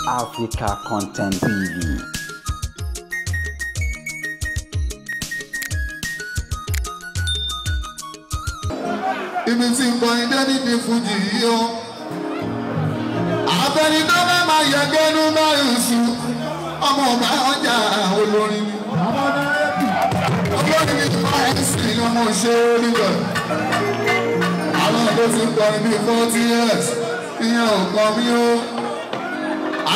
Africa Content TV. Ibi tí ń kọrin dé níbi fújì yìí o. Àbẹ̀ni tó bá máa yẹ gẹ́nu báyìí sùn. Ọmọ ọba ọjà olórin ni. Olórin ni máa ń sìn ọmọ òṣèré rẹ̀. Àwọn tó ti ń kọrin bíi 40 years. Ìyẹn ò kọ́ mi o.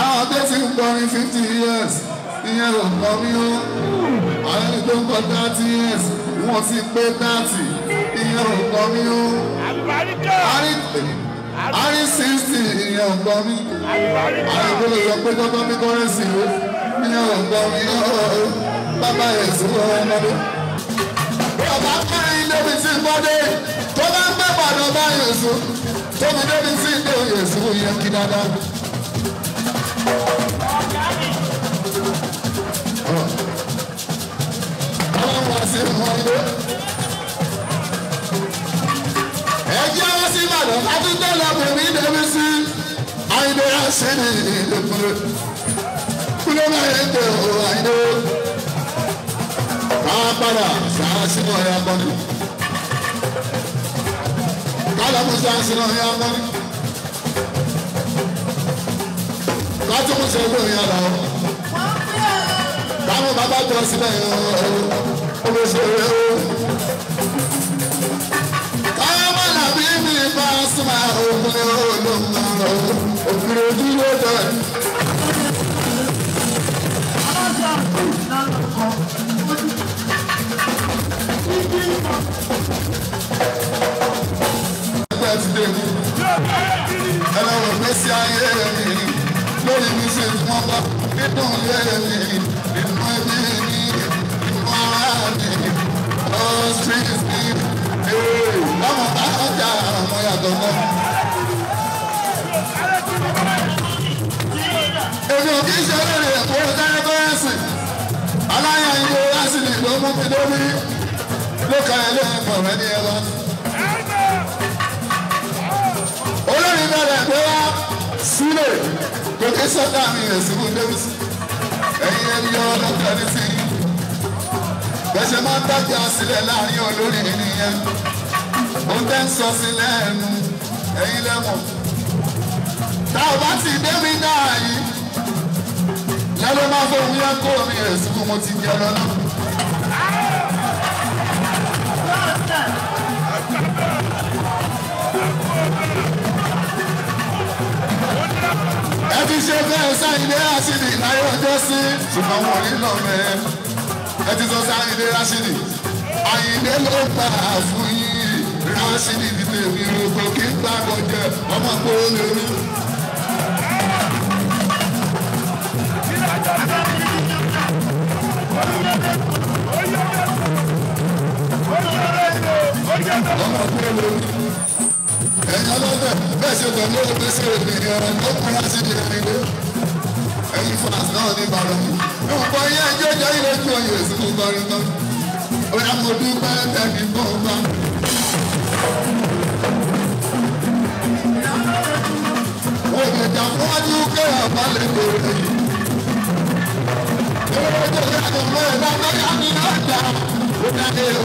Àwọn tó ti ń kọrin 50 years. Ìyẹn ò kọ́ mi o. Àwọn tó ń kọ 30 years. Wọ́n ti pé 30. Ìyẹn ò kọ́ mi o. Àrí 60 ìyẹn ò kọ́ mi. Àwọn tó lè sọ pé kọ́kọ́ mi kọ́rẹ́sì o. Ìyẹn ò kọ́ mi o. Bàbá Èsù ọmọdé. Bàbá kẹrin débi tí ń bọ́dé. Tó bá ń gbé pàdé ọba Èsù. Tóbi débi tí ń dé Èsù yẹn kí dáadáa. Àwọn wá sí ọmọdé. Ẹjẹ́ wá sí Ìbàdàn látúntò lọ́pọ̀ mi débi sí. Àyìnbó yà sí ní ìdókòrò. Kúló máa yẹ kó àyìnbó. Káwá padà sáà sínú ọ̀yà bọ́dù. Kálọ̀ mú sáà sínú ọ̀yà bọ́dù. Láti mú sọ ẹgbẹ́ òyìn àlọ́. Táwọn bàbá jọ sílẹ̀ yẹn ọmọ ìṣòro ẹ̀ o. Káwọn mọ̀ nàbí mi bá súnmọ́ òkun olóńgbò òkúrò dúró dọ̀. Ẹgbẹ́ ti dé mi. Ẹlẹ́wọ̀n gbèsè ayé mi. Lórí mi ṣe fún ọba nínú ilé mi, nínú ẹbí mi, nínú ara mi, all streets mi. Ọmọ bá ọjà ọmọ yàtọ̀ náà. Èmi ò kí ń ṣe lórí ẹ̀kọ́ kẹ́rẹ́kọ́rẹ́sì. Aláya ìlú lásìlì ló mú mi lórí. Ló ka ẹ̀ lóyún pọ̀ rẹ́ ní ẹ̀rọ. Olórí bẹ̀rẹ̀ pé wá sílẹ̀. Kòkè sọ́dá mi rẹ̀ sí fún Davis. Ẹ̀yin ẹni yọ ọlọ́kọ̀ ní sí. Bẹ́sẹ̀ máa ń dájà sílẹ̀ láàrin olórí nìyẹn. Ó tẹ́ ń sọ sílẹ̀ ẹnu. Ẹ̀yin lẹ́mọ̀. Tá ò bá ti dé mi náà yìí. Lẹ́nu máa fóun yẹn kó mi rẹ̀ sí fún mo ti jẹ lọ́nà. Ẹ ti ṣe bẹ́ẹ̀ Sáyidé Rásídì láyé ọjọ́ sí ṣùgbọ́n wọn ò ní lọ mẹ́. Ẹ ti sọ Sáyidé Rásídì. Àyìndé ló gbà fún yín. Rásídì ti tèmi rògbò kí n gbàgbọ́ jẹ ọmọ kó lórí. Ọmọ kó lórí. Ẹ̀yin ọlọ́dẹ bẹ́ẹ̀ ṣe pẹ̀lú òpèsè ènìyàn tó kúra sí ní ẹ̀ríndé. Ẹ̀yin fans náà ní Ìbàdàn. Ìwọ̀npọ̀ yẹn ẹjọ́ jẹ́ ilé tí wọ́n yẹ̀ sí fún kọrin náà. Ó yà mo dúpẹ́ tẹ̀lé fún ọba. Wọ́n lè jà fún wájú kéèyàn bá lè kó rẹ̀ yìí. Èrò tó yà tó mọ́ ẹ̀ bá tó yà mí náà dà. Ó dáadé o,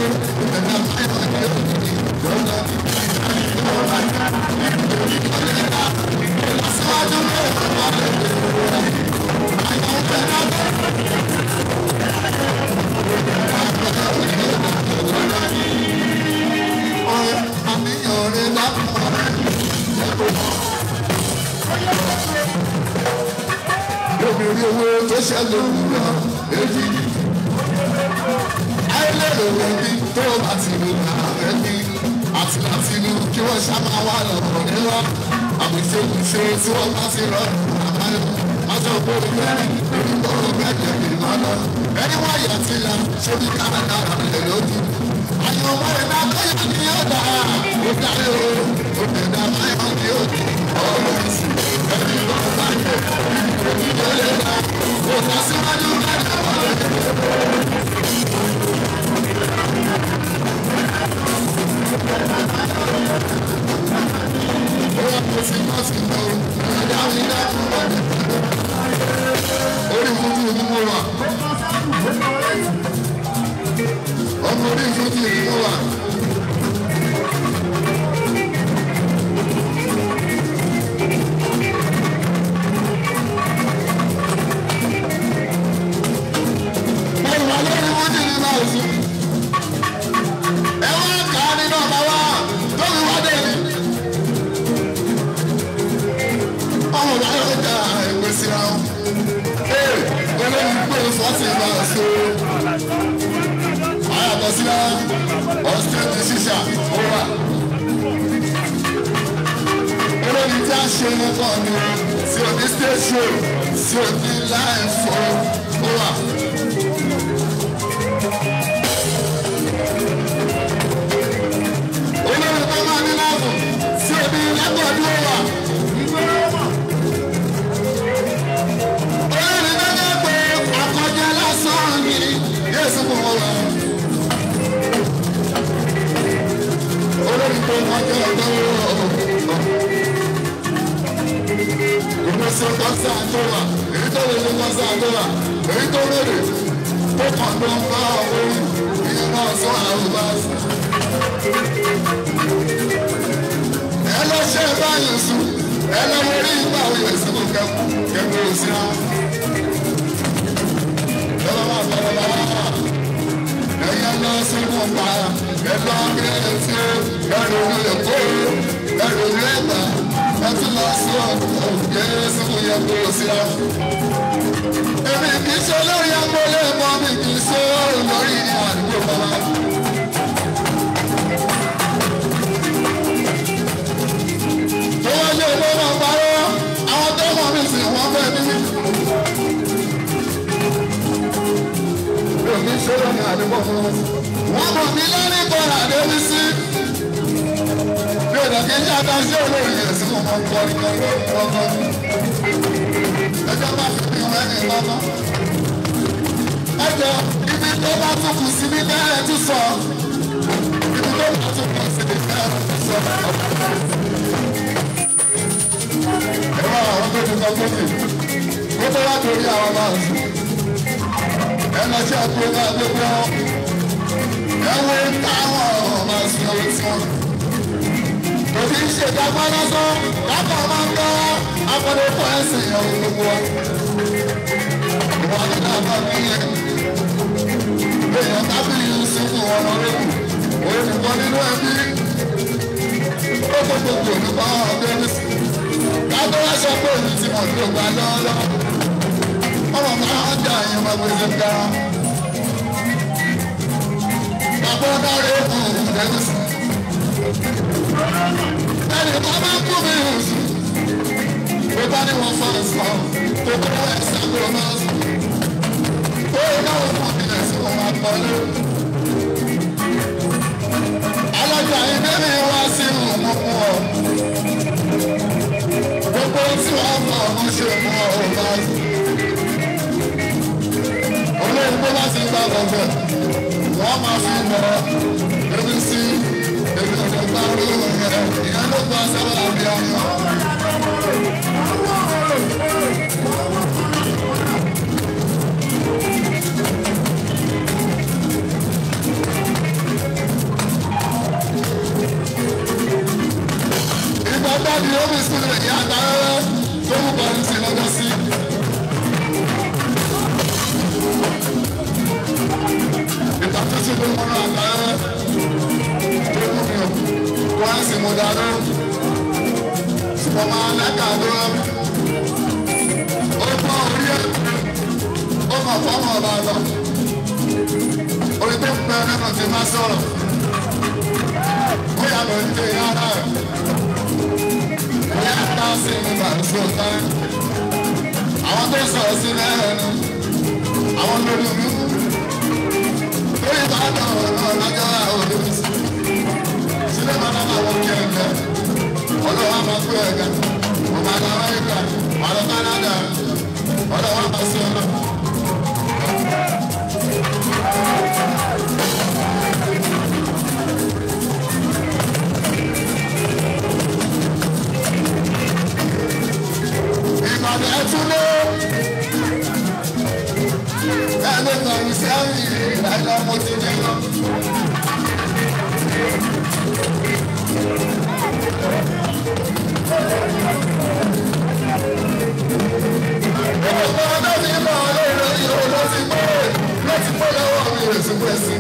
ẹ̀dá máa ń yọ̀ ní òkìkí. Obìnrin owó tó ṣẹlẹ̀ òwúrọ̀ èyí. Ayélujára òbí tó bá ti lù ààrẹ ní àti láti inú kí wọ́n ṣáná wà lọ́wọ́ níwá. Àbùṣe tí wọ́n bá ti rọrùn àbáyọ. Májọ bó bẹ́ẹ̀ lórí bọ́ọ̀lù bẹ́ẹ̀ ní ìmọ̀nà. Ẹni wọ́n yà ti là sórí Canada rẹ̀ lójú. Àyàn ọmọ rẹ̀ náà bóyá ní ọ̀dà. Ó darí o, ó tẹ̀dá báyọ̀ ní òkè. Ọ̀rọ̀ ìsìn ẹni lọ́ọ́ bá yẹ. Ìdílé lè dá. Ó tà síwájú lẹ́nu ọ̀rẹ́. Ó yà kó sí kọ́sì náà. Ìyá mi dá fún ọ̀rẹ́. orí fújì ní mo wà. Ọmọ orí fújì ní mo wà. Ṣe ní kọ́ni tí o ní station tí o ní line fún ó wà. Olórí tó máa ní láàbù tí o ní lágbọ̀dún ó wà. Olórí tó ní pé àkọjá lásán ni Yéésù kò wọ́n wà. Olórí tó kọjá ọ̀dọ́ ìgbésẹ̀ kọ́sà àdúrà èyí tó lè ní kọ́sà àdúrà èyí tó lóde tó kàn ló ń bá orí ìyẹn náà sọ àrùbá sí. ẹ lọ ṣe báyìí sùn ẹ lọ wọlé ìgbà òye ìsìnkú kẹkọọ òsì náà. ẹ lọ máa bẹ̀rẹ̀ lọ́wọ́ ẹ̀yẹ lọ sí ìmọ̀ta ẹ lọ gbé etí ẹrù ní èkó ẹrù ní ẹgbà. Láti lọ sí ọ̀dọ̀ Jésù kò yẹ kó o sí ra. Èmi kì í ṣe lórí agbólé mọ́ mi kì í ṣe lórí àdúgbò bàbá. Tó wá lé owó máa parọ́, àwọn tó mọ̀ mí sì wọ́n fẹ́ ní. Mi ò ní ṣe lórí àdúgbò fún wọn. Wọ́n mọ̀ mí lórí ìkọ̀rọ̀ àdébí sí. Yóò dàgé ní adájọ́ olórí ẹ̀sìn mọ̀ mọ́ kọ́ni kọ́ni. Ẹjọ́ bá fi bí wọ́n ẹni lọ́nà. Ẹjọ́ ibi tó bá tún kù sí ní bẹ́ẹ̀ tún sọ. Ibi tó bá tún kù sí ní bẹ́ẹ̀ tún sọ. Ẹ wá àwọn tó ti sọ gbòkè. Ó tó wá torí àwọn máa ń sùn. Ẹ lọ sí àgbo náà gbogbo. Ẹ wo táwọn máa sùn lórí tí wọ́n. Òbí ń ṣe ìdágbọ́n lásán, lápá máa ń lọ akọ́dé fún ẹ̀sìn ìyàwó gbogbo wa. Ìwà nínú àbá mi yẹn. Èèyàn tábìlì ń sunkún ọ̀nà lókù. Olùkọ́ nínú ẹbí. Ó tó gbogbo olùkọ́ ọ̀dọ́ ní sí. Káàtó wá sọ pé òun ti mọ̀ tó gbà lọ́ọ́lọ́. Ọmọ máa ń dà yín máa gbèsè ká. Bàbá ọ̀dọ́ rẹ̀ kù lẹ́nu sí. Ẹni tó bá kú mi ò sí. Tó bá ní wọn fọ́n sọ, tó bá wẹ̀ sàgbó máa sọ. Ó náwó fún mi ẹ̀sìn wọn máa pọ̀ lé. Alájà ilé mi wá sí ìmúkú ọ. Gbogbo tí wọ́n mọ̀ ọ́n ṣe mú ọ bá sí. Olóyìn tó bá ti gbà bọ̀bẹ̀, wọ́n máa fi mọ̀ ebi sí. Èmi ò lè gbà orí òun yẹn, ìyẹn ló gba sábà àbí ayọ̀. Ìgbà dáàbì omi sílẹ̀ ní àtàrẹ́rẹ́ tó mú bọ́ọ̀lù sí lọ́jọ́ sí. Ìgbà tó ṣe tó mọ́nà àtàrẹ́rẹ́. Wọ́n sì mú dáná, ṣùgbọ́n máa lẹ́ka dúró. Ó gbọ́ orí ẹ̀, ó mọ̀ fọ́mọ̀ ọba lọ. Orí tó pẹ́ nínú ti máa sọ̀rọ̀. Ó yàtọ̀ ní pé yára rẹ̀. Ìyá ta sí ní bàtúù tán. Àwọn tó sọ̀rọ̀ sí lẹ́nu, àwọn lórí mi. Lórí ìbàdàn ọ̀nà lọ́jọ́ àwọn olóòtú. Sílẹ̀ máa náà wọ́n kí ẹ̀kẹ́. Ọlọ́wọ́ máa gbé ẹ̀kẹ́. Ọmọ àgbà Amẹ́ríkà, ọ̀dọ̀ Kánádà, ọlọ́wọ́ máa sí ọ̀nà. Ìpàdé ẹtúndé. sẹ́yìn láìlá mo ti dé lọ. Ọ̀pọ̀ ọdún mi máa lè rẹ̀ yóò lọ́ti pé lọ́wọ́ mi rẹ̀ sí pẹ́sì.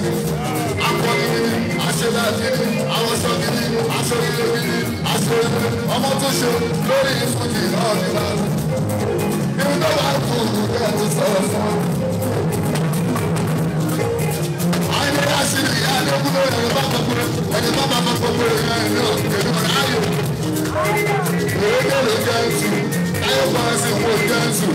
Akọni mi ni, aṣèláàdì mi, àwọ̀ṣọ mi ni, aṣọ ilé mi ni, aṣọ ilé ọmọ tó ṣe lórí ìfúnjì náà ní láti. Ibi tó bá kú kẹ́ ló sọ̀rọ̀ fún ọ. Àyè àṣírí ìyá Adékúnlé ẹni bá bá gbogbo ìyá ẹ̀ náà èmi mọ̀ láàyò. Èrè lè jẹ́ ẹ̀sù, táyọ̀ bá ẹ̀sìn wò jẹ́ ẹ̀sù.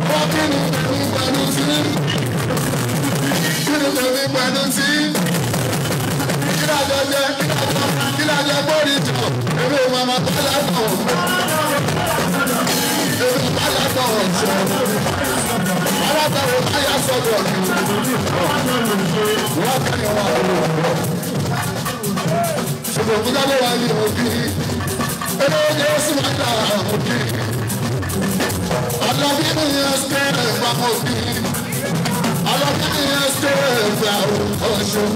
Wọ́n kí ni tẹ̀mí pẹ̀lú sí? Kí ni tẹ̀mí pẹ̀lú sí? Kí lájọ bóri jọ? Èmi ò máa máa bá látọ̀. Èmi bá látọ̀ ọ̀ṣọ́. Alátàwọ̀ báyà sọ̀rọ̀ ni. Wọ́n kí ni wọ́n á lò wọ́n. Ṣùgbọ́n kí ló wà ní òbí? Eléyìí ó sì máa dà òbí. Alábí ni ẹsẹ̀ ìgbà òbí. Alábí ni ẹsẹ̀ ìgbà ọ̀ṣọ́.